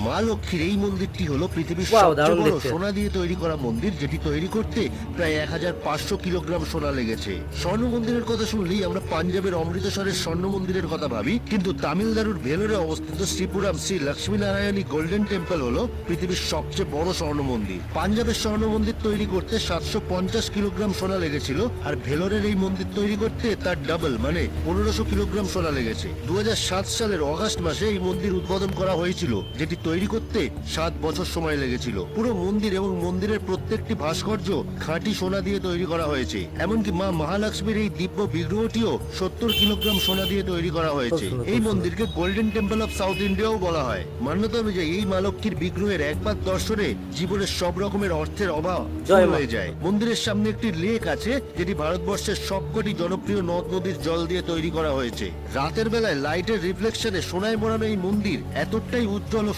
মা লক্ষ্মীর এই মন্দিরটি হলো পৃথিবীর সবচেয়ে বড় সোনা দিয়ে তৈরি করা মন্দির, যেটি তৈরি করতে প্রায় 1500 কিলোগ্রাম সোনা লেগেছে। স্বর্ণ মন্দিরের কথা শুনলেই আমরা পাঞ্জাবের অমৃতসরের স্বর্ণ মন্দিরের কথা ভাবি, কিন্তু তামিলনাড়ুর ভেলোরে অবস্থিত শ্রীপুরাম শ্রী লক্ষ্মী নারায়ণী গোল্ডেন টেম্পল হলো পৃথিবীর সবচেয়ে বড় স্বর্ণ মন্দির। পাঞ্জাবের স্বর্ণ মন্দির তৈরি করতে 750 কিলোগ্রাম সোনা লেগেছিল, আর ভেলোরের এই মন্দির তৈরি করতে তার ডাবল মানে 1500 কিলোগ্রাম সোনা লেগেছে। 2007 সালের অগাস্ট মাসে এই মন্দির উদ্বোধন করা হয়েছিল, যেটি তৈরি করতে 7 বছর সময় লেগেছিল। পুরো মন্দির এবং মন্দিরের প্রত্যেকটি ভাস্কর্য খাঁটি সোনা দিয়ে তৈরি করা হয়েছে। এমনকি মা মহালক্ষ্মীর এই দিব্য বিগ্রহটিও 70 কিলোগ্রাম সোনা দিয়ে তৈরি করা হয়েছে। এই মন্দিরকে গোল্ডেন টেম্পল অফ সাউথ ইন্ডিয়াও বলা হয়। মান্যতা অনুযায়ী এই মা লক্ষ্মীর বিগ্রহের একবার দর্শনে জীবনের সব রকমের অর্থের অভাব হয়ে যায়। মন্দিরের সামনে একটি লেক আছে, যেটি ভারতবর্ষের সবকটি জনপ্রিয় নদ নদীর জল দিয়ে তৈরি করা হয়েছে। রাতের বেলায় লাইটের রিফ্লেকশনে সোনায় মোড়ানো এই মন্দির এতটাই উজ্জ্বল ও